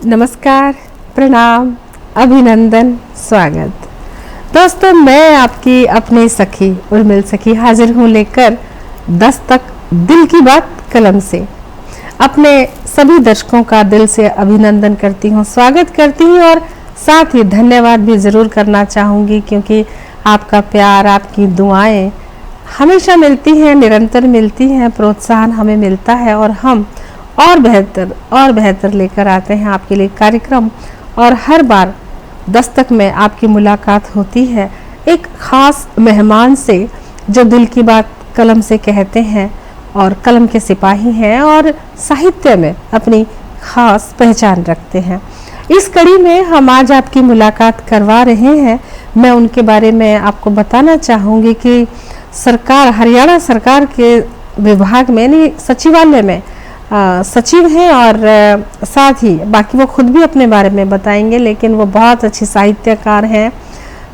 नमस्कार, प्रणाम, अभिनंदन, स्वागत। दोस्तों, मैं आपकी अपनी सखी उर्मिल सखी हाजिर हूँ लेकर दस्तक दिल की बात कलम से। अपने सभी दर्शकों का दिल से अभिनंदन करती हूँ, स्वागत करती हूँ और साथ ही धन्यवाद भी ज़रूर करना चाहूँगी, क्योंकि आपका प्यार, आपकी दुआएं हमेशा मिलती हैं, निरंतर मिलती हैं, प्रोत्साहन हमें मिलता है और हम और बेहतर लेकर आते हैं आपके लिए कार्यक्रम। और हर बार दस्तक में आपकी मुलाकात होती है एक ख़ास मेहमान से, जो दिल की बात कलम से कहते हैं और कलम के सिपाही हैं और साहित्य में अपनी ख़ास पहचान रखते हैं। इस कड़ी में हम आज आपकी मुलाकात करवा रहे हैं। मैं उनके बारे में आपको बताना चाहूँगी कि हरियाणा सरकार के विभाग में यानी सचिवालय में सचिव हैं और साथ ही बाकी वो खुद भी अपने बारे में बताएंगे, लेकिन वो बहुत अच्छी साहित्यकार हैं।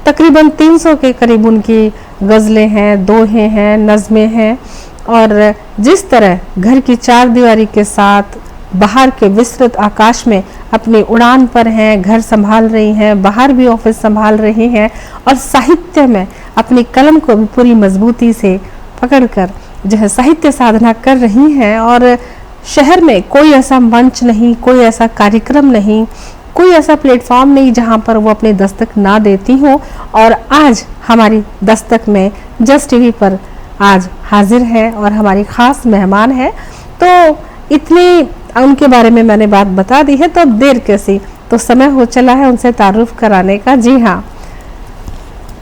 तकरीबन 300 के करीब उनकी गज़लें हैं, दोहे हैं, नज़में हैं और जिस तरह घर की चार दीवारी के साथ बाहर के विस्तृत आकाश में अपनी उड़ान पर हैं, घर संभाल रही हैं, बाहर भी ऑफिस संभाल रही हैं और साहित्य में अपनी कलम को भी पूरी मजबूती से पकड़कर जो है साहित्य साधना कर रही हैं। और शहर में कोई ऐसा मंच नहीं, कोई ऐसा कार्यक्रम नहीं, कोई ऐसा प्लेटफॉर्म नहीं जहां पर वो अपनी दस्तक ना देती हो। और आज हमारी दस्तक में जस्ट टीवी पर आज हाजिर है और हमारी खास मेहमान है। तो इतनी उनके बारे में मैंने बात बता दी है, तो अब देर कैसी, तो समय हो चला है उनसे तारुफ कराने का। जी हाँ,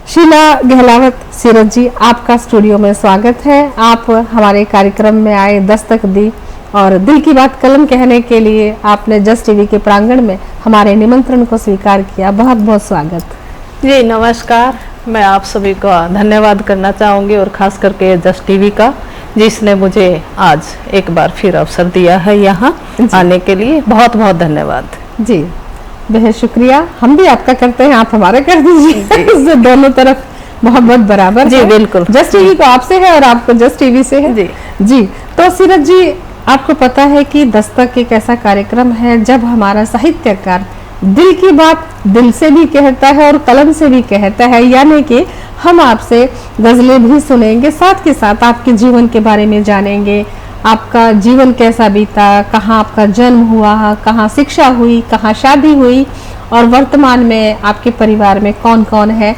शीला गहलावत सीरत जी, आपका स्टूडियो में स्वागत है। आप हमारे कार्यक्रम में आए, दस्तक दी और दिल की बात कलम कहने के लिए आपने जस्ट टीवी के प्रांगण में हमारे निमंत्रण को स्वीकार किया। बहुत बहुत स्वागत। जी नमस्कार, मैं आप सभी का धन्यवाद करना चाहूँगी और ख़ास करके जस्ट टीवी का, जिसने मुझे आज एक बार फिर अवसर दिया है यहाँ आने के लिए। बहुत बहुत धन्यवाद। जी बेहद शुक्रिया। हम भी आपका करते हैं, आप हमारा कर दीजिए। दोनों तरफ मोहब्बत बराबर जी है। बिल्कुल। जस्ट टीवी को आपसे है और आपको जस्ट टीवी से है। जी तो सीरत जी, आपको पता है कि दस्तक एक ऐसा कार्यक्रम है जब हमारा साहित्यकार दिल की बात दिल से भी कहता है और कलम से भी कहता है, यानी कि हम आपसे गजलें भी सुनेंगे, साथ के साथ आपके जीवन के बारे में जानेंगे। आपका जीवन कैसा बीता, कहाँ आपका जन्म हुआ, कहाँ शिक्षा हुई, कहाँ शादी हुई और वर्तमान में आपके परिवार में कौन कौन है।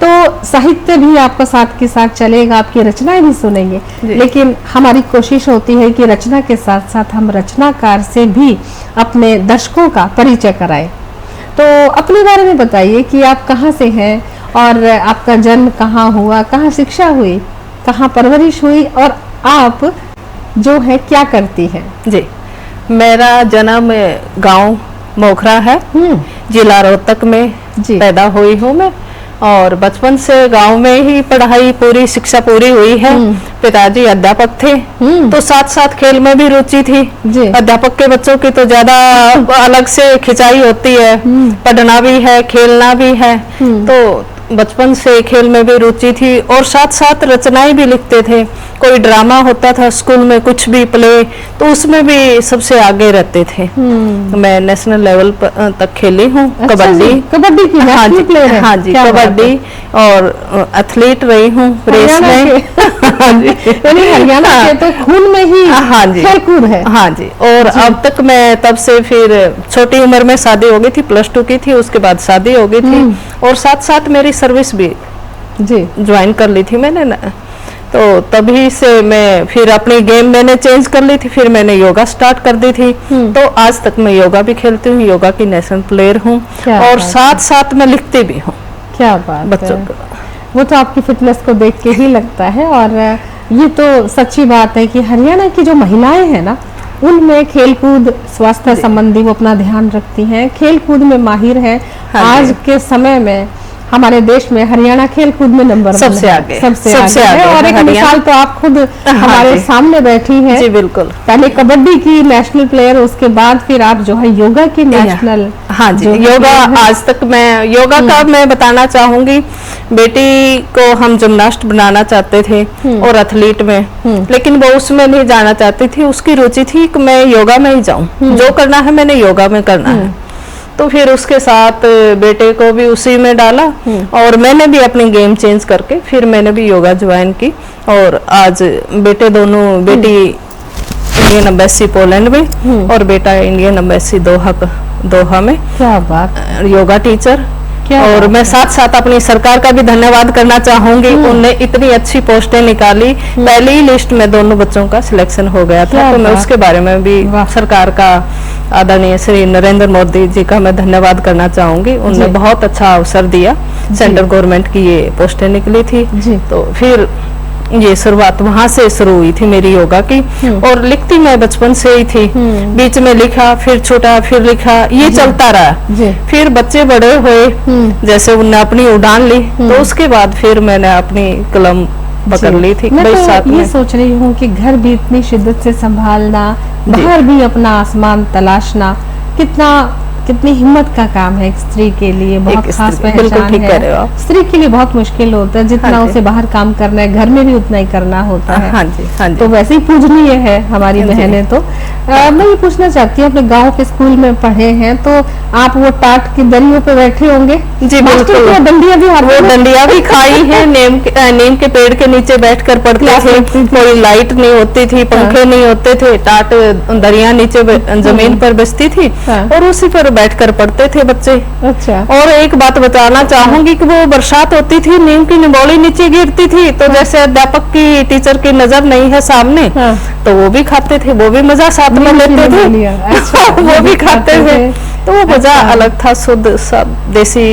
तो साहित्य भी आपका साथ के साथ चलेगा, आपकी रचनाएं भी सुनेंगे, लेकिन हमारी कोशिश होती है कि रचना के साथ साथ हम रचनाकार से भी अपने दर्शकों का परिचय कराएं। तो अपने बारे में बताइए कि आप कहाँ से हैं और आपका जन्म कहाँ हुआ, कहाँ शिक्षा हुई, कहाँ परवरिश हुई और आप जो है क्या करती हैं। जी, मेरा जन्म गांव मोखरा है, जिला रोहतक में पैदा हुई हूँ मैं और बचपन से गांव में ही पढ़ाई पूरी शिक्षा पूरी हुई है। पिताजी अध्यापक थे, तो साथ साथ खेल में भी रुचि थी। अध्यापक के बच्चों की तो ज्यादा अलग से खिंचाई होती है, पढ़ना भी है, खेलना भी है। तो बचपन से खेल में भी रुचि थी और साथ साथ रचनाएं भी लिखते थे। कोई ड्रामा होता था स्कूल में, कुछ भी प्ले, तो उसमें भी सबसे आगे रहते थे। मैं नेशनल लेवल तक खेली हूँ। कबड्डी की हाँ जी, प्लेयर है। हाँ जी, कबड्डी और एथलीट रही हूँ रेस में। हरियाणा के तो खून में ही हाँ जी खेलकूद है। हाँ जी, और अब तक मैं तब से फिर छोटी उम्र में शादी हो गई थी, +2 की थी, उसके बाद शादी हो गई थी और साथ साथ मेरी सर्विस भी जी ज्वाइन कर ली थी मैंने ना। तो तभी से मैं फिर अपनी गेम मैंने चेंज कर ली थी, फिर मैंने योगा स्टार्ट कर दी थी। तो आज तक मैं योगा भी खेलती हूँ, योगा की नेशनल प्लेयर हूँ और साथ साथ मैं लिखती भी हूँ। क्या बात बच्चों को, वो तो आपकी फिटनेस को देख के ही लगता है। और ये तो सच्ची बात है कि हरियाणा की जो महिलाएं हैं ना, उनमें खेलकूद स्वास्थ्य संबंधी वो अपना ध्यान रखती हैं, खेलकूद में माहिर है। आज के समय में हमारे देश में हरियाणा खेलकूद में नंबर सबसे आगे है। और एक मिसाल तो आप खुद हमारे सामने बैठी हैं। जी बिल्कुल। पहले कबड्डी की नेशनल प्लेयर, उसके बाद फिर आप जो है योगा की नेशनल। हाँ जी, योगा आज तक मैं योगा का मैं बताना चाहूंगी। बेटी को हम जिम्नास्ट बनाना चाहते थे और एथलीट में, लेकिन वो उसमें नहीं जाना चाहती थी। उसकी रुचि थी कि मैं योगा में ही जाऊं, जो करना है मैंने योगा में करना है। तो फिर उसके साथ बेटे को भी उसी में डाला और मैंने भी अपनी गेम चेंज करके फिर मैंने भी योगा ज्वाइन की। और आज बेटे दोनों, बेटी इंडियन एम्बेसी पोलैंड में और बेटा इंडियन एम्बेसी दोहा में। क्या बात, योगा टीचर। और मैं साथ साथ अपनी सरकार का भी धन्यवाद करना चाहूंगी, उनने इतनी अच्छी पोस्टें निकाली। पहली ही लिस्ट में दोनों बच्चों का सिलेक्शन हो गया था, तो मैं उसके बारे में भी सरकार का, आदरणीय श्री नरेंद्र मोदी जी का मैं धन्यवाद करना चाहूंगी। उन्होंने बहुत अच्छा अवसर दिया, सेंट्रल गवर्नमेंट की ये पोस्टें निकली थी। तो फिर ये शुरुआत वहां से शुरू हुई थी मेरी योगा की। और लिखती मैं बचपन से ही थी, बीच में लिखा, फिर छोटा, फिर लिखा, ये चलता रहा। फिर बच्चे बड़े हुए, जैसे उनने अपनी उड़ान ली, तो उसके बाद फिर मैंने अपनी कलम पकड़ ली थी। मैं तो ये सोच रही हूँ कि घर भी इतनी शिद्दत से संभालना, बाहर भी अपना आसमान तलाशना, कितनी हिम्मत का काम है एक स्त्री के लिए, बहुत खास पहचान है। स्त्री के लिए बहुत मुश्किल होता है, जितना उसे बाहर काम करना है घर में भी उतना ही करना होता है। हाँ जी। तो वैसे ही पूजनीय है हमारी बहनें। तो मैं ये पूछना चाहती हूँ, अपने गांव के स्कूल में पढ़े हैं तो आप वो टाट की दरियों पे बैठे होंगे? जी बिल्कुल। डंडिया भी, वो डंडिया भी खाई है। नीम के पेड़ के नीचे बैठकर पढ़ते थे। कोई लाइट नहीं होती थी, पंखे नहीं होते थे, टाट दरिया नीचे जमीन पर बसती थी और उसी पर बैठकर पढ़ते थे बच्चे। अच्छा। और एक बात बताना चाहूंगी कि वो बरसात होती थी, नीम की निबोली नीचे गिरती थी, तो जैसे अध्यापक की, टीचर की नजर नहीं है सामने, तो वो भी खाते थे, वो भी मजा साथ में लेते थे। अच्छा। वो भी खाते थे, तो वो मजा अलग था, शुद्ध सब देसी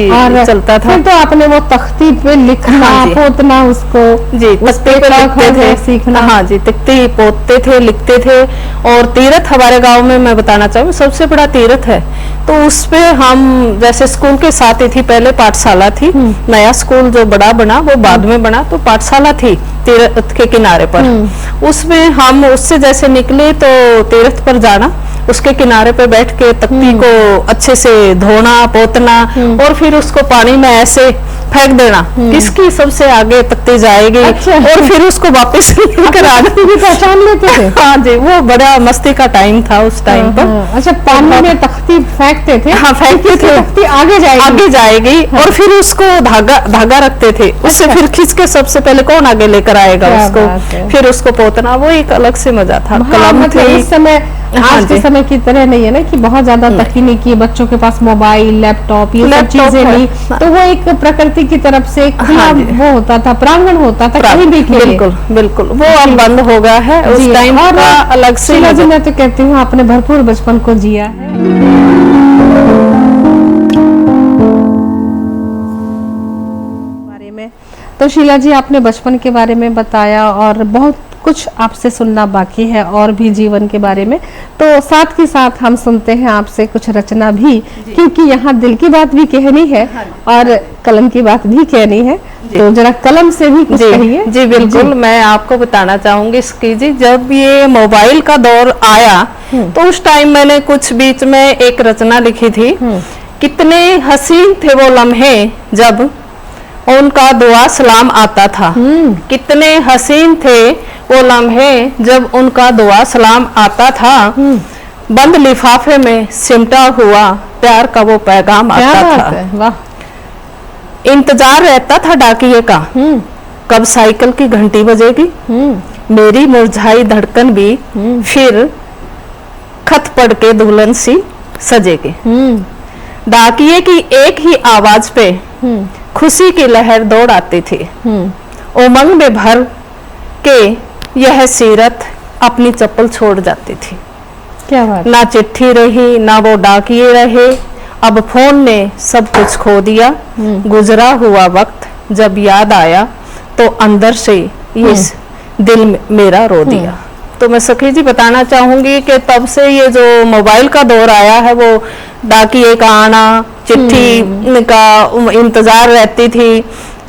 चलता था। तो आपने वो तख्ती पे लिखना, पोतना, उसको जी तख्ती पे लिखते थे, सीखना। हाँ जी, तख्ती पोतते थे, लिखते थे। और तीर्थ हमारे गांव में मैं बताना चाहूँ सबसे बड़ा तीर्थ है, तो उसपे हम जैसे स्कूल के साथ ही थी, पहले पाठशाला थी, नया स्कूल जो बड़ा बना वो बाद में बना, तो पाठशाला थी तीर्थ के किनारे पर। उसमें हम उससे जैसे निकले तो तीर्थ पर जाना, उसके किनारे पे बैठ के तख्ती को अच्छे से धोना, पोतना और फिर उसको पानी में ऐसे फेंक देना, किसकी सबसे आगे तख्ती जाएगी। अच्छा। और फिर उसको वापस लेकर आना। पहचान लेते थे? हाँ जी, वो बड़ा मस्ती का टाइम था उस टाइम पर। अच्छा, पानी में तख्ती फेंकते थे? हाँ, फेंकते थे, तख्ती आगे जाएगी। और फिर उसको धागा रखते थे, उससे फिर खींच के सबसे पहले कौन आगे लेकर आएगा उसको, फिर उसको पोतना, वो एक अलग से मजा था। कलम थी इस समय, आज के समय की तरह नहीं है ना कि बहुत ज्यादा तकनीकी, बच्चों के पास मोबाइल, लैपटॉप, ये सब चीजें नहीं, तो वो एक प्रकृति की तरफ से खुला वो होता था, प्रांगण होता था, कहीं भी खेले। बिल्कुल बिल्कुल, वो अब बंद हो गया है उस टाइम का अलग से। मैं तो कहती हूँ आपने भरपूर बचपन को जिया है। बारे में तो शीला जी, आपने बचपन के बारे में बताया और बहुत कुछ आपसे सुनना बाकी है और भी जीवन के बारे में, तो साथ ही साथ हम सुनते हैं आपसे कुछ रचना भी, क्योंकि यहाँ दिल की बात भी कहनी है और कलम की बात भी कहनी है, तो जरा कलम से भी कुछ कहिए। जी बिल्कुल, मैं आपको बताना चाहूंगी इसकी जी, जब ये मोबाइल का दौर आया तो उस टाइम मैंने कुछ बीच में एक रचना लिखी थी। कितने हसीन थे वो लम्हे जब उनका दुआ सलाम आता था, कितने हसीन थे वो लम्हे जब उनका दुआ सलाम आता था, बंद लिफाफे में सिमटा हुआ प्यार का वो पैगाम आता था। वाह। इंतजार रहता था डाकिये का, कब साइकिल की घंटी बजेगी, मेरी मुरझाई धड़कन भी फिर खत पढ़ के दुल्हन सी सजेगी। डाकिये की एक ही आवाज पे खुशी की लहर दौड़ आती थी, उमंग में भर के यह सीरत अपनी चप्पल छोड़ जाती थी। क्या बात। ना चिट्ठी रही, ना वो डाकिये रहे, अब फोन ने सब कुछ खो दिया। गुजरा हुआ वक्त जब याद आया तो अंदर से ये दिल मेरा रो दिया। तो मैं सखी जी बताना चाहूंगी कि तब से ये जो मोबाइल का दौर आया है, वो डाकिये का आना, चिट्ठी का इंतजार रहती थी,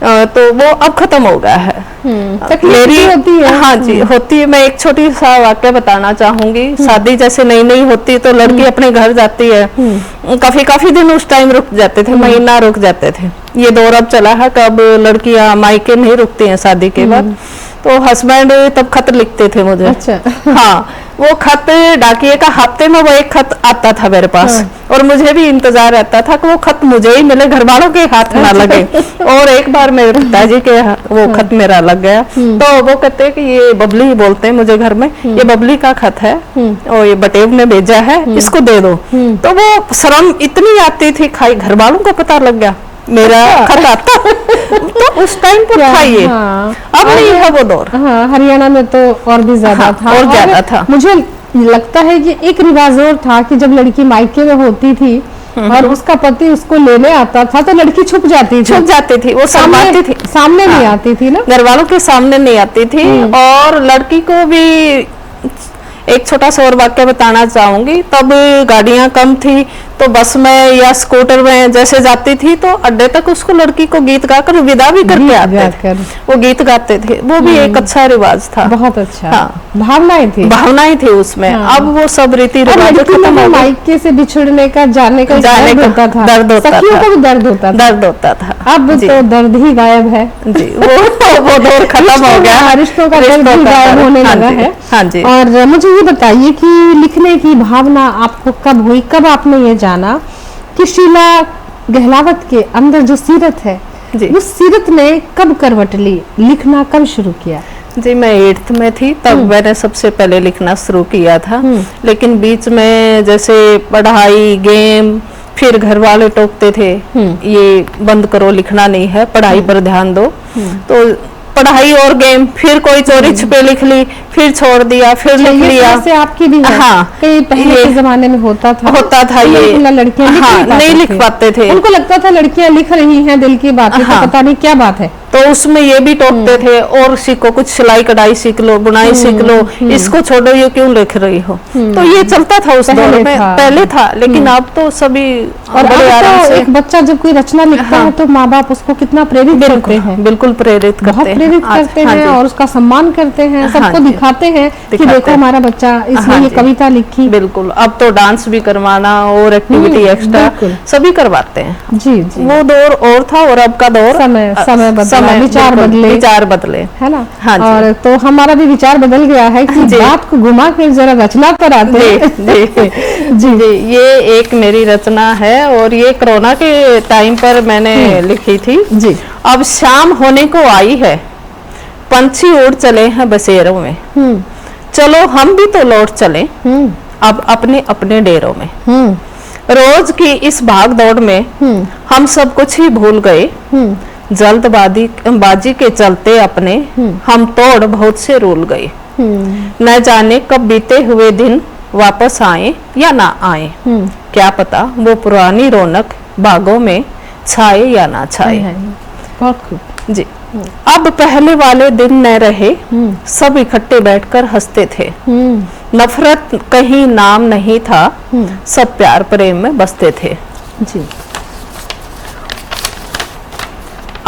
तो वो अब खत्म हो गया है। मेरी होती है। हाँ जी होती है। मैं एक छोटी सा वाक्य बताना चाहूंगी। शादी जैसे नई नई होती तो लड़की अपने घर जाती है, काफी दिन उस टाइम रुक जाते थे, महीना रुक जाते थे। ये दौर अब चला है कब लड़कियां मायके नहीं रुकती हैं शादी के बाद। तो हस्बैंड तब खत लिखते थे मुझे। अच्छा। हाँ, वो खत डाकिए का हफ्ते में वो एक खत आता था मेरे पास। हाँ। और मुझे भी इंतजार रहता था कि वो खत मुझे ही मिले, घर वालों के हाथ ना लगे। और एक बार मेरे पिताजी के वो खत मेरा लग गया, तो वो कहते कि ये बबली ही बोलते हैं मुझे घर में, ये बबली का खत है और ये बटेव ने भेजा है, इसको दे दो। तो वो शर्म इतनी आती थी, खाई घर वालों को पता लग गया मेरा खत आता। तो उस टाइम पर था ये। हाँ। अब नहीं है वो दौर। हाँ, हरियाणा में तो और भी ज्यादा हाँ, था। और ज्यादा था। मुझे लगता है कि एक रिवाज और था कि जब लड़की मायके में होती थी और उसका पति उसको लेने आता था तो लड़की छुप जाती थी, वो शर्माती थी, सामने नहीं आती थी ना, घर वालों के सामने नहीं आती थी। और लड़की को भी एक छोटा सा और वाक्य बताना चाहूंगी, तब गाड़ियां कम थी, तो बस में या स्कूटर में जैसे जाती थी तो अड्डे तक उसको लड़की को गीत गाकर विदा भी करके आते थे। वो गीत गाते थे, वो भी एक अच्छा रिवाज था। बहुत अच्छा। हाँ, भावनाएं थी उसमें। हाँ। अब वो सब रीति रिवाज खत्म हो गए। मायके से बिछड़ने का, जाने का दर्द होता था, सखियों को भी दर्द होता था। अब तो दर्द ही गायब है जी। वो दौर खत्म हो गया, रिश्तों का दर्द ही गायब होने लगा है। हाँ जी। और मुझे ये बताइए कि लिखने की भावना आपको कब हुई, कब आपने ये जाना कि शीला गहलावत के अंदर जो सीरत है, उस सीरत ने कब करवट ली, लिखना कब शुरू किया? जी, मैं 8th में थी तब मैंने सबसे पहले लिखना शुरू किया था। लेकिन बीच में जैसे पढ़ाई, गेम, फिर घर वाले टोकते थे, ये बंद करो, लिखना नहीं है, पढ़ाई पर ध्यान दो। तो पढ़ाई और गेम, फिर कोई चोरी छुपे लिख ली, फिर छोड़ दिया, फिर लिख लिया। से आपकी भी है। हाँ, कई पहले के जमाने में होता था ये लड़कियां नहीं लिख पाते थे। उनको लगता था लड़कियां लिख रही हैं दिल की बातें, तो पता नहीं क्या बात है। तो उसमें ये भी टोकते थे, और सीखो, कुछ सिलाई कढ़ाई सीख लो, बुनाई सीख लो, इसको छोड़ो, ये क्यों लिख रही हो। तो ये चलता था उस दौर में, पहले था। लेकिन अब तो सभी और बड़े आराम से एक बच्चा जब कोई रचना लिखता है तो माँ बाप उसको कितना प्रेरित करते हैं, बिल्कुल प्रेरित करते हैं और उसका सम्मान करते हैं, सबको दिखाते हैं कि देखो हमारा बच्चा इसने ये कविता लिखी। बिल्कुल, अब तो डांस भी करवाना और एक्टिविटी एक्स्ट्रा सभी करवाते हैं। जी। वो दौर और था और अब का दौर, समय बदला, विचार बदले, है ना। हाँ जी। और तो हमारा भी विचार बदल गया है कि बात को घुमा कर जरा रचना पर आते हैं। जी, ये एक मेरी रचना है और ये कोरोना के टाइम पर मैंने लिखी थी जी। अब शाम होने को आई है, पंछी उड़ चले हैं बसेरों में, चलो हम भी तो लौट चले अब अपने अपने डेरों में। रोज की इस भाग दौड़ में हम सब कुछ ही भूल गए, जल्दबाजी के चलते अपने हम तोड़ बहुत से रूल गए। न जाने कब बीते हुए दिन वापस आए या ना आए, क्या पता वो पुरानी रौनक बागों में छाए या ना छाए। बहुत खूब जी। अब पहले वाले दिन न रहे, सब इकट्ठे बैठकर हंसते थे, नफरत कहीं नाम नहीं था, सब प्यार प्रेम में बसते थे जी।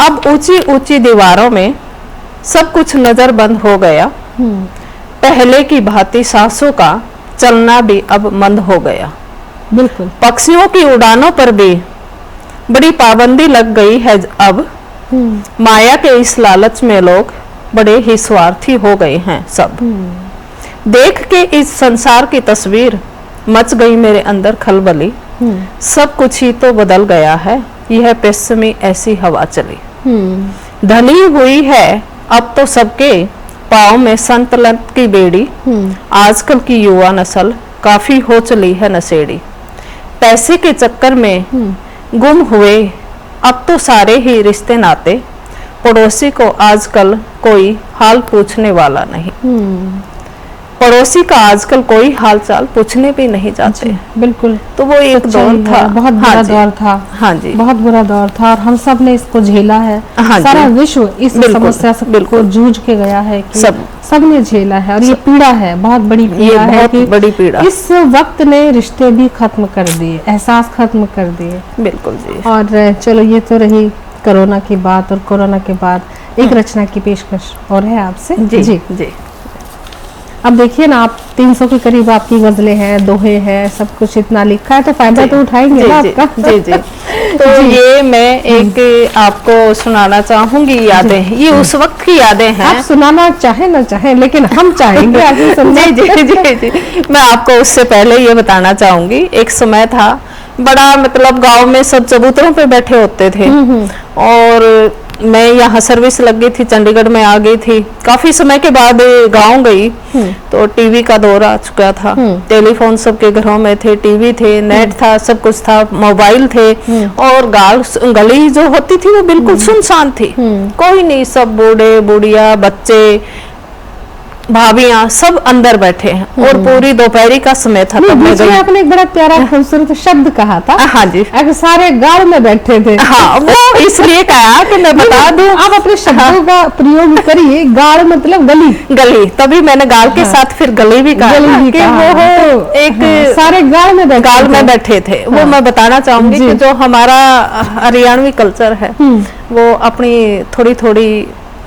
अब ऊंची ऊंची दीवारों में सब कुछ नजर बंद हो गया, पहले की भांति सांसों का चलना भी अब मंद हो गया। बिल्कुल। पक्षियों की उड़ानों पर भी बड़ी पाबंदी लग गई है अब, माया के इस लालच में लोग बड़े ही स्वार्थी हो गए हैं सब। देख के इस संसार की तस्वीर मच गई मेरे अंदर खलबली, सब कुछ ही तो बदल गया है, यह पश्चिमी ऐसी हवा चली। ढली हुई है अब तो सबके पाँव में संतलन की बेड़ी, आजकल की युवा नस्ल काफी हो चली है नशेड़ी। पैसे के चक्कर में गुम हुए अब तो सारे ही रिश्ते नाते, पड़ोसी को आजकल कोई हाल पूछने वाला नहीं। पड़ोसी का आजकल कोई हाल चाल पूछने भी नहीं जाते। बिल्कुल। तो वो एक दौर था, बहुत बुरा दौर था। हाँ जी, बहुत बुरा दौर था और हम सब ने इसको झेला है। हाँ, सारा विश्व इस समस्या से बिल्कुल जूझ के गया है कि सब ने झेला है और ये पीड़ा है, बहुत बड़ी पीड़ा है, बहुत बड़ी पीड़ा। इस वक्त ने रिश्ते भी खत्म कर दिए, एहसास खत्म कर दिए। बिल्कुल जी। और चलो ये तो रही कोरोना की बात, और कोरोना के बाद एक रचना की पेशकश और है आपसे। जी जी, जी। अब देखिए ना, आप 300 के करीब आपकी गजलें हैं, दोहे हैं, सब कुछ इतना लिखा है, तो फायदा तो उठाएंगे ना आपका। जी जी। तो ये मैं एक आपको सुनाना चाहूंगी यादें, ये उस वक्त की यादें हैं। आप सुनाना चाहे ना चाहे, लेकिन हम चाहेंगे आगे सुनना। जी जी जी जी। मैं आपको उससे पहले ये बताना चाहूंगी, एक समय था बड़ा, मतलब गांव में सब चबूतरों पे बैठे होते थे, और मैं यहाँ सर्विस लग गई थी, चंडीगढ़ में आ गई थी। काफी समय के बाद गांव गई तो टीवी का दौर आ चुका था, टेलीफोन सबके घरों में थे, टीवी थे, नेट था, सब कुछ था, मोबाइल थे, और गली जो होती थी वो बिल्कुल सुनसान थी, कोई नहीं, सब बूढ़े बुढ़िया बच्चे भाभियां सब अंदर बैठे हैं, और पूरी दोपहरी का समय था। तब मैं गई। आपने एक बड़ा प्यारा खूबसूरत शब्द कहा था। हाँ जी, सारे गांव में बैठे थे। हाँ, वो इसलिए कहा कि मैं बता दूं, आप अपने शब्दों का प्रयोग करिए। गांव मतलब गली, गली, तभी मैंने गाल के साथ फिर गली भी कहा, कि वो एक सारे गांव में बैठे थे। वो मैं बताना चाहूंगी कि जो हमारा हरियाणवी कल्चर है वो अपनी थोड़ी थोड़ी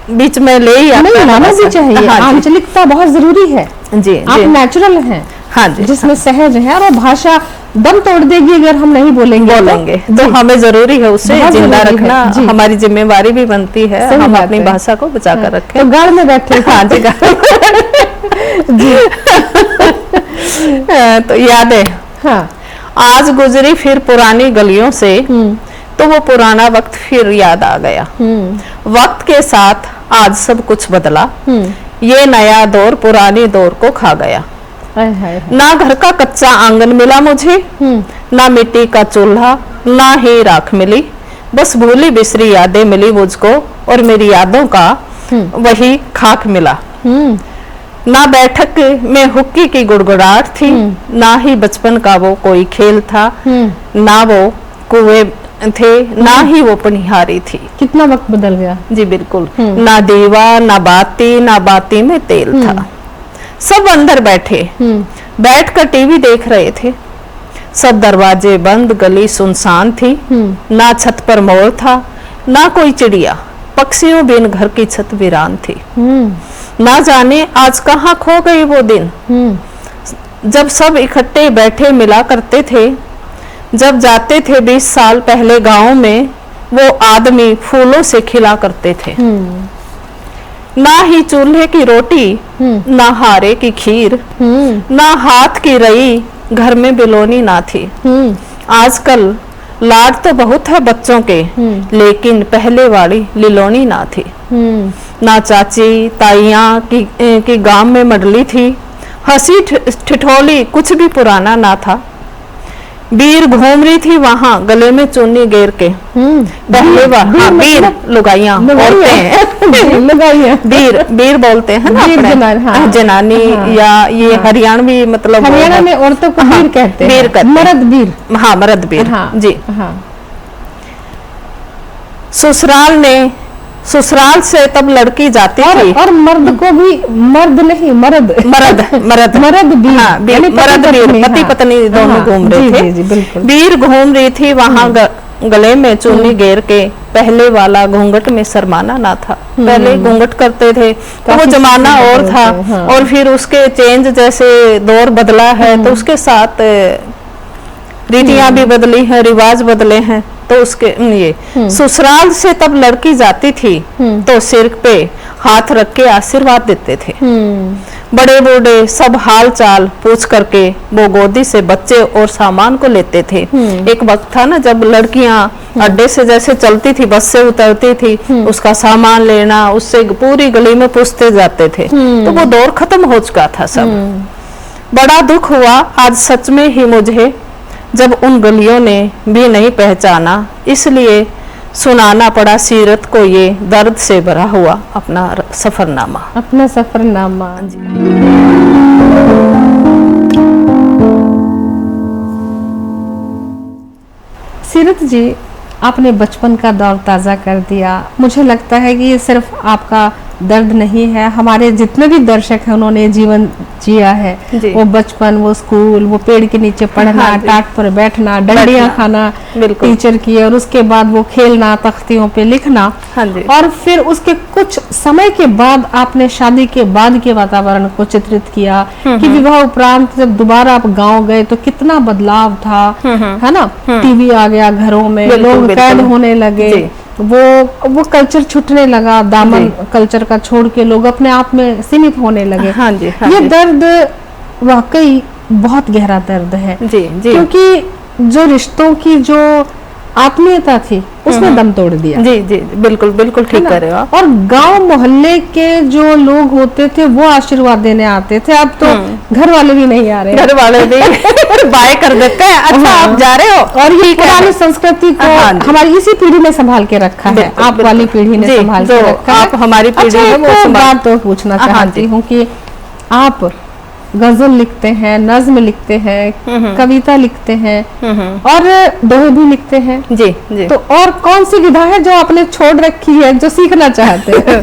बीच में ले ही आता है, लाना भी चाहिए। आंचलिकता बहुत जरूरी है जी, आप नेचुरल हैं, हाँ जी, जिसमें सहज है, और भाषा दम तोड़ देगी अगर हम नहीं बोलेंगे तो हमें जरूरी है उसे जिंदा रखना, हमारी जिम्मेवारी भी बनती है, हम अपनी भाषा को बचा कर रखें। तो गाँव में बैठे, हाँ जी, जी। तो याद है, हाँ, आज गुजरी फिर पुरानी गलियों से, तो वो पुराना वक्त फिर याद आ गया। वक्त के साथ आज सब कुछ बदला, ये नया दौर पुराने दौर को खा गया। ना घर का कच्चा आंगन मिला मुझे, ना मिट्टी का चूल्हा, ना ही राख मिली, बस भूली बिसरी यादें मिली मुझको, और मेरी यादों का वही खाक मिला। ना बैठक में हुक्की की गुड़गुड़ाहट थी, ना ही बचपन का वो कोई खेल था, ना वो कुएं थे, ना ही वो पनिहारी थी। कितना वक्त बदल गया जी, बिल्कुल। ना दीवा, ना बाती में तेल था। सब अंदर बैठे बैठकर टीवी देख रहे थे, सब दरवाजे बंद, गली सुनसान थी, ना छत पर मोर था, ना कोई चिड़िया, पक्षियों बिन घर की छत वीरान थी। ना जाने आज कहाँ खो गए वो दिन, जब सब इकट्ठे बैठे मिला करते थे, जब जाते थे 20 साल पहले गांव में, वो आदमी फूलों से खिला करते थे। ना ही चूल्हे की रोटी, ना हारे की खीर, ना हाथ की रई, घर में बिलोनी ना थी। आजकल लाड तो बहुत है बच्चों के, लेकिन पहले वाली लिलोनी ना थी। ना चाची ताइयां की गांव में मडली थी, हंसी ठिठोली कुछ भी पुराना ना था। बीर घूम रही थी वहां गले में चुन्नी घेर के, पहले बीर लुगाइयां बोलते हैं, बीर बोलते हैं ना अपने, जनानी, या ये हरियाणवी, मतलब हरियाणा में औरतों को बीर कहते हैं, मर्द बीर, हाँ मर्द बीर, जी। ससुराल से तब लड़की जाती थी, और मर्द को भी, मर्द नहीं मर्द बीर, हाँ, मर्द बीर, पति पत्नी दोनों घूम रहे थे। बीर घूम रही थी वहां गले में चुन्नी घेर के, पहले वाला घूंघट में शर्माना ना था। पहले घूंघट करते थे तो वो जमाना और था, और फिर उसके चेंज जैसे दौर बदला है, तो उसके साथ रीतियां भी बदली हैं, रिवाज बदले हैं। तो उसके ये ससुराल से तब लड़की जाती थी तो सिर पे हाथ रख के आशीर्वाद देते थे। बड़े बूढ़े सब हाल चाल पूछ करके वो गोदी से बच्चे और सामान को लेते थे। एक वक्त था ना जब लड़कियां अड्डे से जैसे चलती थी, बस से उतरती थी, उसका सामान लेना, उससे पूरी गली में पूछते जाते थे। तो वो दौर खत्म हो चुका था सब। बड़ा दुख हुआ आज सच में ही मुझे, जब उन गलियों ने भी नहीं पहचाना, इसलिए सुनाना पड़ा सीरत को ये दर्द से भरा हुआ अपना सफरनामा। सीरत जी, आपने बचपन का दौर ताज़ा कर दिया। मुझे लगता है कि ये सिर्फ आपका दर्द नहीं है। हमारे जितने भी दर्शक हैं उन्होंने जीवन जिया है, वो बचपन, वो स्कूल, वो पेड़ के नीचे पढ़ना, हाँ टाट पर बैठना, डंडियां खाना टीचर की, और उसके बाद वो खेलना, तख्तियों पे लिखना। हाँ जी। और फिर उसके कुछ समय के बाद आपने शादी के बाद के वातावरण को चित्रित किया कि विवाह उपरांत जब दोबारा आप गांव गए तो कितना बदलाव था, है ना। टीवी आ गया घरों में, लोग कैद होने लगे, वो कल्चर छूटने लगा, दामन कल्चर का छोड़ के लोग अपने आप में सीमित होने लगे। हाँ जी, हाँ ये दर्द वाकई बहुत गहरा दर्द है। क्योंकि जो रिश्तों की जो आत्मीयता थी उसने दम तोड़ दिया। जी जी, बिल्कुल बिल्कुल ठीक कर रहे हो आप। और गांव मोहल्ले के जो लोग होते थे वो आशीर्वाद देने आते थे, अब तो घर वाले भी नहीं आ रहे, घर वाले भी बाय कर देते हैं, अच्छा आप जा रहे हो। और ये पुरानी संस्कृति को हमारी इसी पीढ़ी ने संभाल के रखा है, आप वाली पीढ़ी ने संभाल के रखा है। आप हमारी पीढ़ी है वो बात तो पूछना चाहती हूँ कि आप गजल लिखते हैं, नज्म लिखते हैं, कविता लिखते हैं और दोहे भी लिखते हैं। जी जी। तो और कौन सी विधा है जो आपने छोड़ रखी है, जो सीखना चाहते हैं?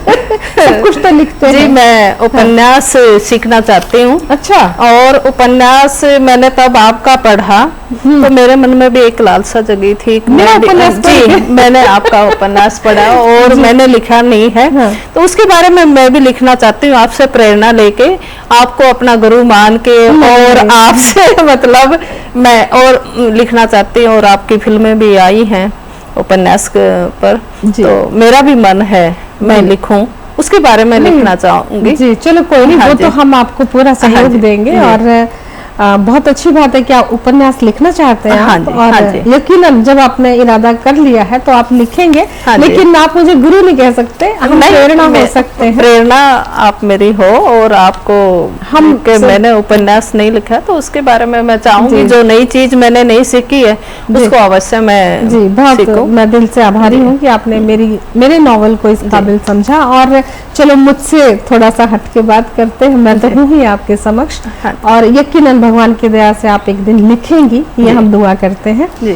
सब कुछ तो लिखते हैं। जी, मैं उपन्यास सीखना चाहती हूँ। अच्छा। और उपन्यास मैंने तब आपका पढ़ा तो मेरे मन में भी एक लालसा जगी थी। मैंने आपका उपन्यास पढ़ा और मैंने लिखा नहीं है, तो उसके बारे में मैं भी लिखना चाहती हूँ, आपसे प्रेरणा लेके, आपको अपना गुरु मान के, और आपसे मतलब मैं और लिखना चाहती हूँ। और आपकी फिल्में भी आई हैं उपन्यास पर, तो मेरा भी मन है मैं लिखूं, उसके बारे में लिखना चाहूंगी। जी चलो कोई नहीं, वो तो हम आपको पूरा सहयोग देंगे। और बहुत अच्छी बात है कि आप उपन्यास लिखना चाहते हैं। हाँ जी, और हाँ जी। यकीनन जब आपने इरादा कर लिया है तो आप लिखेंगे। हाँ लेकिन आप मुझे गुरु नहीं कह सकते, हम प्रेरणा हो सकते हैं। प्रेरणा आप मेरी हो, और आपको हम के मैंने उपन्यास नहीं लिखा तो उसके बारे में मैं चाहूंगी, जो नई चीज मैंने नहीं सीखी है उसको अवश्य मैं जी बहुत मैं दिल से आभारी हूँ कि आपने मेरे नॉवल को इस काबिल समझा। और चलो मुझसे थोड़ा सा हट के बात करते हैं, मैं तो हूँ ही आपके समक्ष, और यकीनन भगवान की दया से आप एक दिन लिखेंगी, ये हम दुआ करते हैं। जी।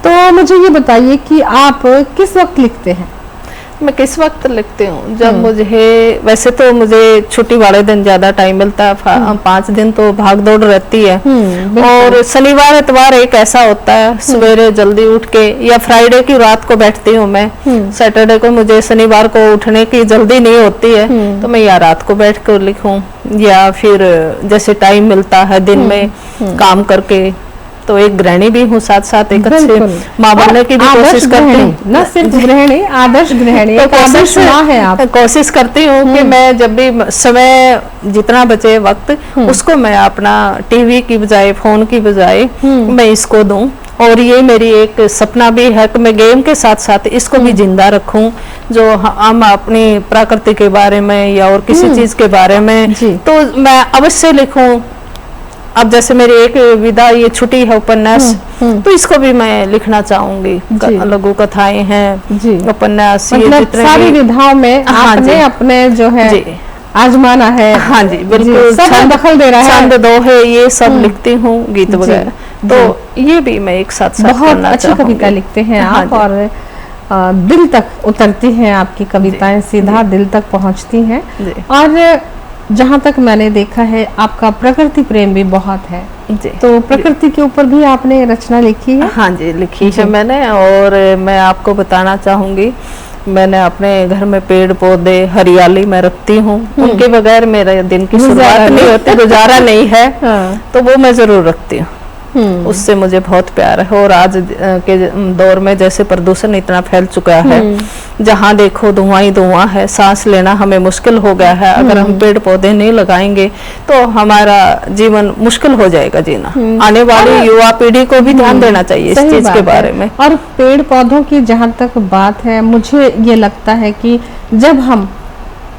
तो मुझे ये बताइए कि आप किस वक्त लिखते हैं? मैं किस वक्त लिखती हूँ जब मुझे, वैसे तो मुझे छुट्टी वाले दिन ज्यादा टाइम मिलता है, 5 दिन तो भाग दौड़ रहती है। और शनिवार इतवार एक ऐसा होता है सवेरे जल्दी उठ के, या फ्राइडे की रात को बैठती हूँ मैं, सैटरडे को मुझे शनिवार को उठने की जल्दी नहीं होती है, तो मैं या रात को बैठ कर लिखूं, या फिर जैसे टाइम मिलता है दिन में काम करके। तो एक गृहिणी भी हूँ, साथ साथ एक अच्छे माँ बनने की भी कोशिश करती हूँ। न सिर्फ गृहिणी, आदर्श गृहिणी, तो आदर्श माँ है आप। कोशिश करती हूँ कि मैं जब भी समय जितना बचे वक्त उसको मैं अपना टीवी की बजाय, फोन की बजाय मैं इसको दूं। और ये मेरी एक सपना भी है कि मैं गेम के साथ साथ इसको भी जिंदा रखूं, जो हम अपनी प्रकृति के बारे में या और किसी चीज के बारे में, तो मैं अवश्य लिखूं। अब जैसे मेरी एक विधा ये छुट्टी है उपन्यास, तो इसको भी मैं लिखना चाहूंगी। लघु कथाएं हैं, उपन्यास, मतलब सारी विधाओं में आपने अपने जो है आजमाना है। हाँ जी बिल्कुल, सब दखल दे रहा है, छंद दोहे ये सब लिखती हूँ, गीत वगैरह, तो ये भी मैं एक साथ बहुत अच्छी कविता लिखते हैं आप। और दिल तक उतरती हैं आपकी कविताएं, सीधा दिल तक पहुँचती हैं। और जहाँ तक मैंने देखा है आपका प्रकृति प्रेम भी बहुत है, तो प्रकृति के ऊपर भी आपने रचना लिखी है? हाँ जी, लिखी है मैंने। और मैं आपको बताना चाहूंगी, मैंने अपने घर में पेड़ पौधे हरियाली में रखती हूँ, उनके बगैर मेरे दिन की शुरुआत नहीं होती, गुजारा नहीं है। तो वो मैं जरूर रखती हूँ, उससे मुझे बहुत प्यार है। और आज के दौर में जैसे प्रदूषण इतना फैल चुका है, जहाँ देखो धुआं ही धुआं है, सांस लेना हमें मुश्किल हो गया है। अगर हम पेड़ पौधे नहीं लगाएंगे तो हमारा जीवन मुश्किल हो जाएगा जीना। आने वाली युवा पीढ़ी को भी ध्यान देना चाहिए इस चीज के बारे में। और पेड़ पौधों की जहाँ तक बात है, मुझे ये लगता है कि जब हम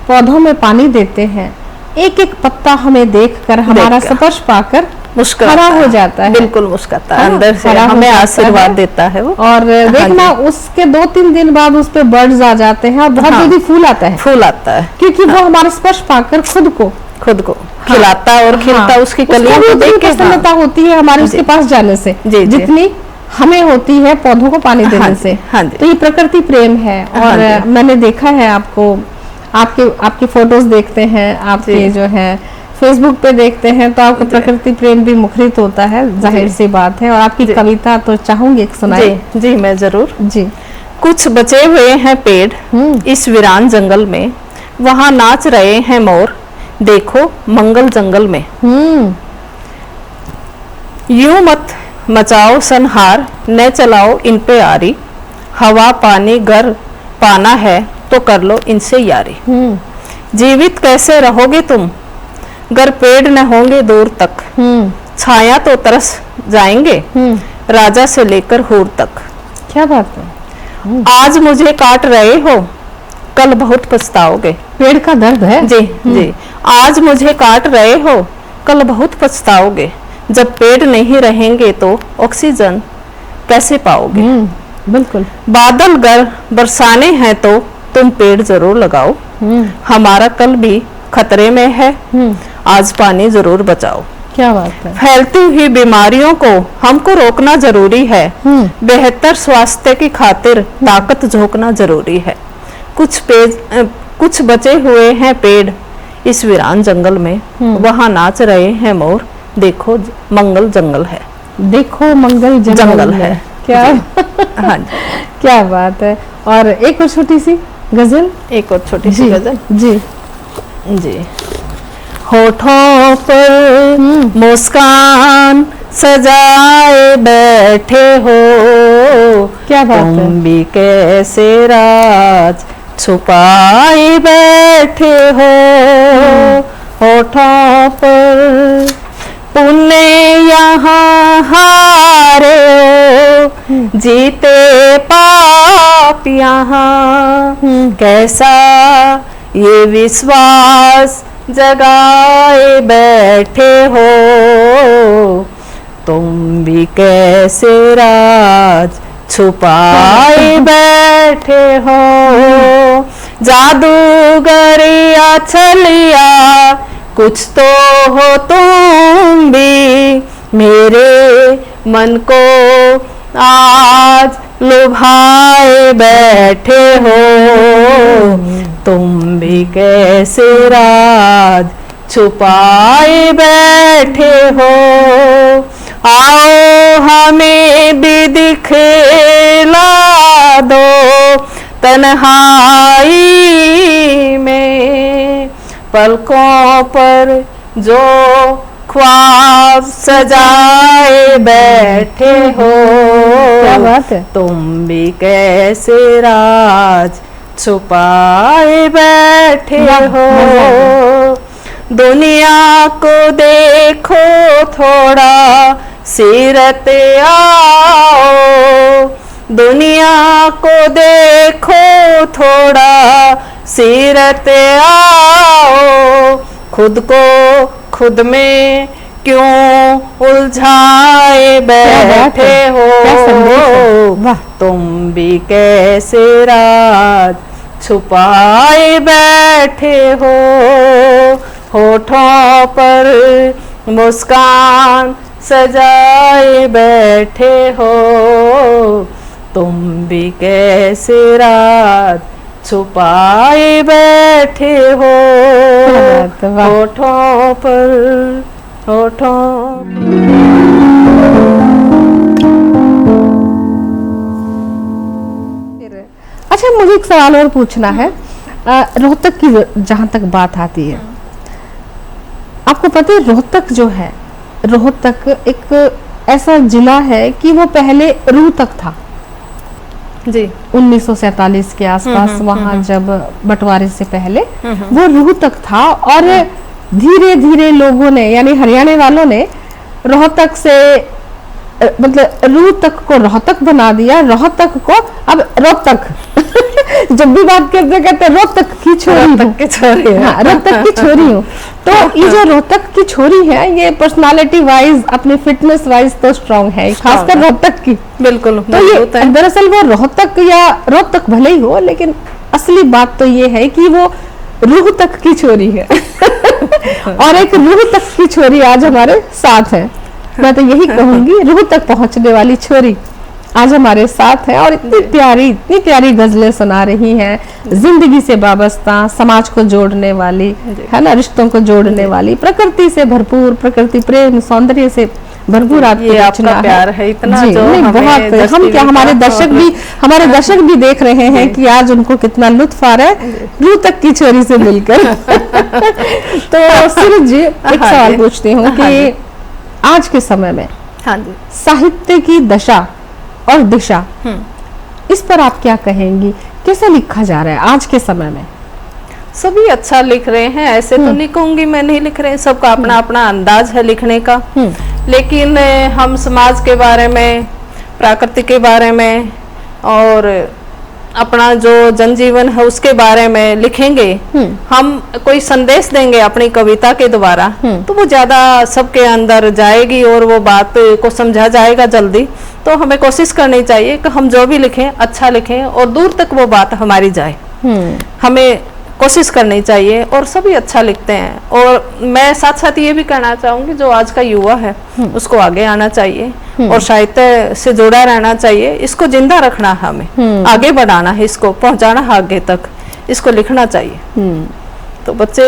पौधों में पानी देते हैं, एक एक पत्ता हमें देखकर, हमारा स्पर्श पाकर मुस्कुराता हो जाता है, बिल्कुल मुस्कुराता है, अंदर से हमें आशीर्वाद देता है वो। और देखना उसके 2-3 दिन बाद उस पे बर्ड्स आ जाते हैं और बहुत जल्दी फूल आता है, क्योंकि वो हमारा स्पर्श पाकर खुद को खिलाता और खिलता, उसकी कलियों को देख के प्रसन्नता होती है हमारे उसके पास जाने से, जितनी हमें होती है पौधों को पानी देने से। तो ये प्रकृति प्रेम है। और मैंने देखा है आपको आपकी फोटोज देखते हैं, आपके जो है फेसबुक पे देखते हैं, तो आपका प्रकृति प्रेम भी मुखरित होता है, जाहिर सी बात है। और आपकी कविता तो चाहूंगी एक सुनाई। जी मैं जरूर। जी। कुछ बचे हुए हैं पेड़ इस वीरान जंगल में, वहां नाच रहे हैं मोर, देखो मंगल जंगल में। यूं मत मचाओ संहार, न चलाओ इन पे आरी, हवा पानी घर पाना है तो कर लो इनसे यारी। जीवित कैसे रहोगे तुम गर पेड़ न होंगे दूर तक, छाया तो तरस जाएंगे राजा से लेकर हूर तक। क्या बात है। आज मुझे काट रहे हो कल बहुत पछताओगे। पेड़ का दर्द है। जी जी। आज मुझे काट रहे हो कल बहुत पछताओगे, जब पेड़ नहीं रहेंगे तो ऑक्सीजन कैसे पाओगे। बिल्कुल। बादल गर बरसाने हैं तो तुम पेड़ जरूर लगाओ, हमारा कल भी खतरे में है, आज पानी जरूर बचाओ। क्या बात है। फैलती हुई बीमारियों को हमको रोकना जरूरी है, बेहतर स्वास्थ्य की खातिर ताकत झोंकना जरूरी है। कुछ बचे हुए हैं पेड़ इस वीरान जंगल में, वहां नाच रहे हैं मोर, देखो मंगल जंगल है। देखो मंगल जंगल है। क्या हाँ जी। क्या बात है। और एक और छोटी सी गजल। एक और छोटी सी गजल। जी जी। होठों पर मुस्कान सजाए बैठे हो, क्या बात है। तुम भी कैसे राज छुपाए बैठे हो। होठों पर पुण्य यहाँ हारे हो, जीते पाप यहाँ, कैसा ये विश्वास जगाए बैठे हो, तुम भी कैसे राज छुपाए बैठे हो। जादूगरिया छलिया कुछ तो हो तुम भी, मेरे मन को आज लुभाए बैठे हो, तुम भी कैसे राज छुपाए बैठे हो। आओ हमें भी दिखला दो तन्हाई में, पलकों पर जो ख्वाब सजाए बैठे हो, क्या बात है। तुम भी कैसे राज छुपाए बैठे हो। दुनिया को देखो थोड़ा सीरत आओ, दुनिया को देखो थोड़ा सीरत आओ, खुद को खुद में क्यों उलझाए बैठे हो, तुम भी कैसे राज छुपाए बैठे हो। होठों पर मुस्कान सजाए बैठे हो, तुम भी कैसे राज छुपाए बैठे हो। होठों पर होठों। अच्छा, मुझे एक सवाल और पूछना है। रोहतक की जहाँ तक बात आती है, आपको पता है रोहतक जो है, रोहतक एक ऐसा जिला है कि वो पहले रूह तक था जी। 1947 के आसपास वहाँ जब बंटवारे से पहले वो रूह तक था, और धीरे धीरे लोगों ने, यानी हरियाणा वालों ने रोहतक से मतलब रूह तक को रोहतक बना दिया, रोहतक को अब रोहतक जब भी बात करते कहते रोहतक की छोरी, रोहतक की छोरी। हाँ, रोहतक की छोरी हूँ। तो ये जो रोहतक की छोरी है, ये पर्सनालिटी वाइज, अपने फिटनेस वाइज तो स्ट्रांग है, खासकर रोहतक की। बिल्कुल। तो ये दरअसल वो रोहतक या रोहतक भले ही हो, लेकिन असली बात तो ये है कि वो रूह तक की छोरी है। और एक रूह तक की छोरी आज हमारे साथ है। मैं तो यही कहूंगी, रूह तक पहुंचने वाली छोरी। आज हमारे साथ हैं और इतनी प्यारी गजलें सुना रही हैं, जिंदगी से वाबस्ता, समाज को जोड़ने वाली, है ना, रिश्तों को जोड़ने वाली, प्रकृति से भरपूर, प्रकृति प्रेम सौंदर्य से भरपूर आपकी रचना प्यार है इतना जी, जो बहुत हम क्या हमारे दर्शक भी देख रहे हैं कि आज उनको कितना लुत्फ आ रहा है रूह तक की छोरी से मिलकर। तो सूरज जी, एक सवाल पूछती हूँ कि आज के समय में साहित्य की दशा और दिशा, इस पर आप क्या कहेंगी? कैसे लिखा जा रहा है आज के समय में? सभी अच्छा लिख रहे हैं, ऐसे तो नहीं कहूंगी मैं नहीं लिख रहे हैं, सबका अपना अपना अंदाज है लिखने का। लेकिन हम समाज के बारे में, प्रकृति के बारे में और अपना जो जनजीवन है उसके बारे में लिखेंगे, हम कोई संदेश देंगे अपनी कविता के द्वारा, तो वो ज्यादा सबके अंदर जाएगी और वो बात को समझा जाएगा जल्दी। तो हमें कोशिश करनी चाहिए कि हम जो भी लिखें अच्छा लिखें और दूर तक वो बात हमारी जाए। हमें कोशिश करनी चाहिए और सभी अच्छा लिखते हैं। और मैं साथ साथ ये भी कहना चाहूंगी, जो आज का युवा है उसको आगे आना चाहिए और साहित्य से जुड़ा रहना चाहिए। इसको जिंदा रखना है, हमें आगे बढ़ाना है, इसको पहुंचाना है आगे तक, इसको लिखना चाहिए। तो बच्चे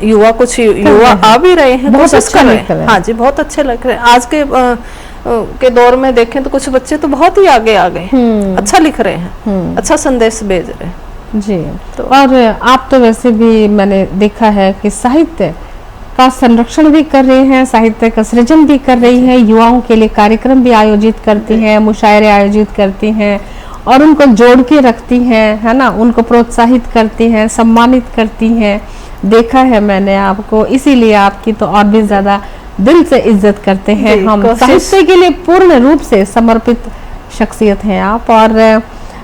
युवा कुछ युवा आ भी रहे हैं, बहुत अच्छा लिख रहे हैं। हाँ जी, बहुत अच्छे लिख रहे हैं। आज के दौर में देखें तो कुछ बच्चे तो बहुत ही आगे आ गए, अच्छा लिख रहे हैं, अच्छा संदेश भेज रहे हैं जी। तो और आप तो वैसे भी मैंने देखा है कि साहित्य का संरक्षण भी कर रही हैं, साहित्य का सृजन भी कर रही हैं, युवाओं के लिए कार्यक्रम भी आयोजित करती हैं, मुशायरे आयोजित करती हैं और उनको जोड़ के रखती हैं, है ना, उनको प्रोत्साहित करती हैं, सम्मानित करती हैं। देखा है मैंने आपको, इसीलिए आपकी तो और भी ज्यादा दिल से इज्जत करते हैं हम। साहित्य के लिए पूर्ण रूप से समर्पित शख्सियत हैं आप। और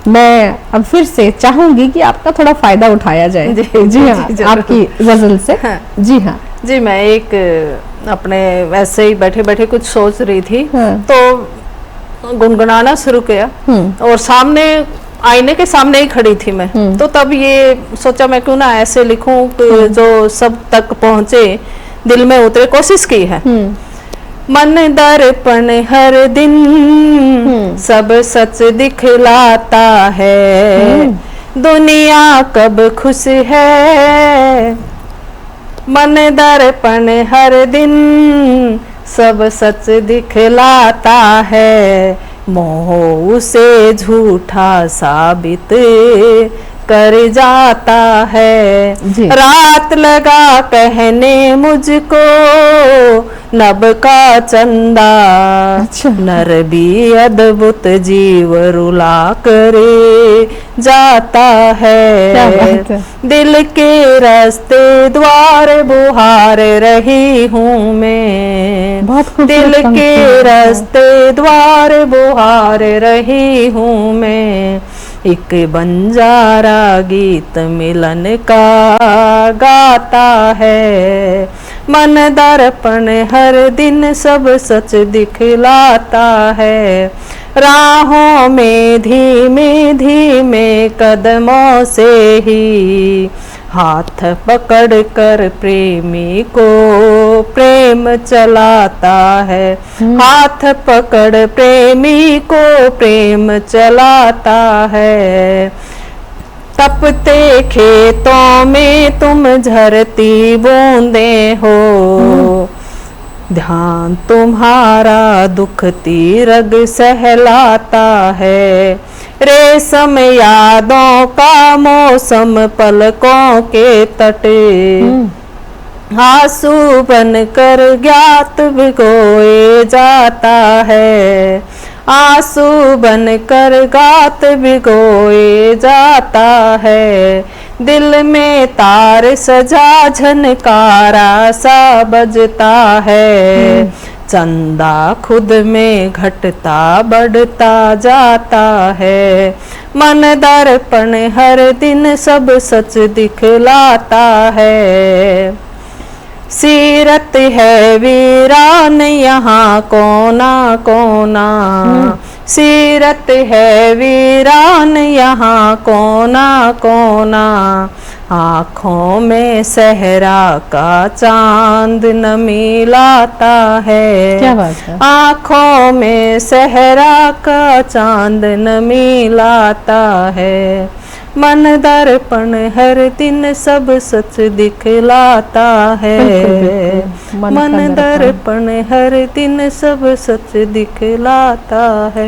मैं अब फिर से चाहूंगी कि आपका थोड़ा फायदा उठाया जाए। जी हाँ, आपकी गजल से। जी हाँ जी, मैं एक अपने वैसे ही बैठे बैठे कुछ सोच रही थी, तो गुनगुनाना शुरू किया और सामने आईने के सामने ही खड़ी थी मैं। तो तब ये सोचा मैं क्यों ना ऐसे लिखूं कि जो सब तक पहुंचे, दिल में उतरे। कोशिश की है। मन दर्पण हर दिन सब सच दिखलाता है, दुनिया कब खुश है। मन दर्पण हर दिन सब सच दिखलाता है, मोह उसे झूठा साबित कर जाता है। रात लगा कहने मुझको नभ का चंदा, अच्छा। नर भी अद्भुत जीव रुला करे जाता है। दिल के रास्ते द्वार बुहार रही हूँ मैं, दिल के रास्ते द्वार बुहार रही हूँ मैं। एक बंजारा गीत मिलन का गाता है, मन दर्पण हर दिन सब सच दिखलाता है। राहों में धीमे धीमे कदमों से ही हाथ पकड़ कर प्रेमी को प्रेम चलाता है। हाथ पकड़ प्रेमी को प्रेम चलाता है। तपते खेतों में तुम झरती बूंदे हो, ध्यान तुम्हारा दुखती रग सहलाता है। रेशम यादों का मौसम पलकों के तटे, आंसू बनकर ज्ञात भिगोए जाता है। आंसू बनकर गात भिगोए जाता है। दिल में तार सजा झनकारा सा बजता है। चंदा खुद में घटता बढ़ता जाता है। मन दर्पण हर दिन सब सच दिखलाता है। सीरत है वीरान यहाँ कोना कोना, सीरत है वीरान यहाँ कोना कोना, आँखों में सहरा का चांद नमी लाता है। क्या बात है। आँखों में सहरा का चांद नमी लाता है, मन दर्पण हर दिन सब सच दिखलाता है। मन दर्पण हर दिन सब सच दिखलाता है।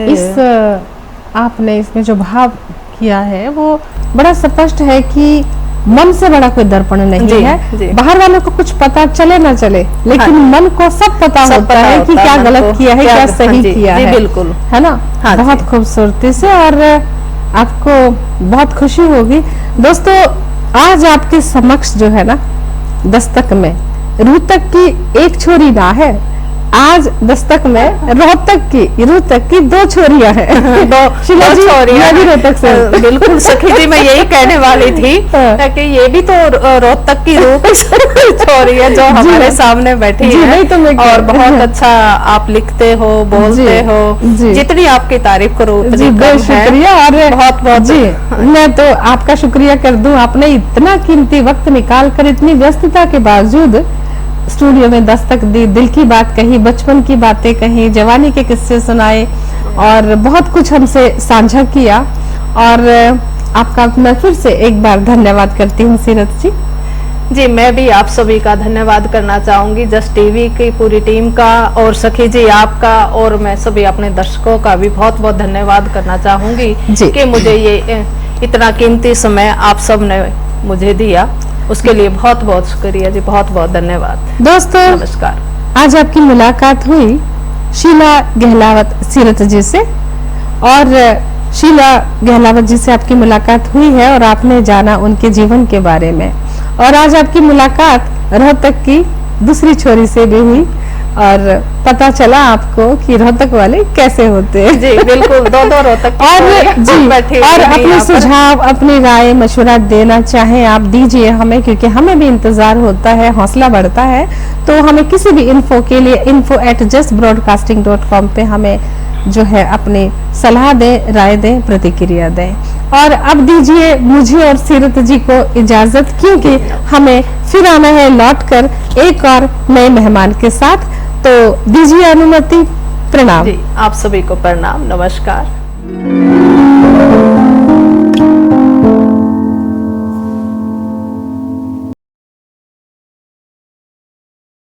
आपने इसमें जो भाव किया है वो बड़ा स्पष्ट है कि मन से बड़ा कोई दर्पण नहीं है। बाहर वालों को कुछ पता चले ना चले, लेकिन मन को सब पता होता है कि क्या गलत किया है, क्या सही किया है। बिल्कुल, है ना। बहुत खूबसूरती से, और आपको बहुत खुशी होगी दोस्तों। आज आपके समक्ष जो है ना दस्तक में रोहतक की एक छोरी ना है, आज दस्तक में रोहतक की दो छोरियां हैं। दो छोरियां भी रोहतक से। बिल्कुल सखी जी, मैं यही कहने वाली थी कि ये भी तो रोहतक की रूप छोरी है जो हमारे सामने बैठी है। तो और बहुत अच्छा आप लिखते हो, बोलते हो, जितनी आपकी तारीफ करो उतनी कम है। शुक्रिया। और बहुत बहुत जी, मैं तो आपका शुक्रिया कर दूं, आपने इतना कीमती वक्त निकाल कर इतनी व्यस्तता के बावजूद स्टूडियो में दस्तक दी, दिल की बात कही, बचपन की बातें कही, जवानी के किस्से सुनाए और बहुत कुछ हमसे साझा किया। और आपका मैं फिर से एक बार धन्यवाद करती हूँ सीरत जी। जी, मैं भी आप सभी का धन्यवाद करना चाहूंगी, जस्ट टीवी की पूरी टीम का, और सखी जी आपका, और मैं सभी अपने दर्शकों का भी बहुत बहुत धन्यवाद करना चाहूंगी कि मुझे ये इतना कीमती समय आप सब ने मुझे दिया, उसके लिए बहुत बहुत शुक्रिया जी, बहुत बहुत धन्यवाद। दोस्तों नमस्कार। आज आपकी मुलाकात हुई शीला गहलावत सीरत जी से, और शीला गहलावत जी से आपकी मुलाकात हुई है और आपने जाना उनके जीवन के बारे में। और आज आपकी मुलाकात रोहतक की दूसरी छोरी से भी हुई और पता चला आपको कि रोहतक वाले कैसे होते हैं। जी बिल्कुल, दो रोहतक और जी, और अपने सुझाव, अपनी राय मशवरा देना चाहें आप दीजिए हमें, क्योंकि हमें भी इंतजार होता है, हौसला बढ़ता है। तो हमें किसी भी इन्फो के लिए info@justbroadcasting.com पे हमें जो है अपनी सलाह दें, राय दें, प्रतिक्रिया दें। और अब दीजिए मुझे और सीरत जी को इजाजत, क्योंकि हमें फिर आना है लौट कर एक और नए मेहमान के साथ। तो दीजिए अनुमति। प्रणाम। जी, आप सभी को प्रणाम, नमस्कार।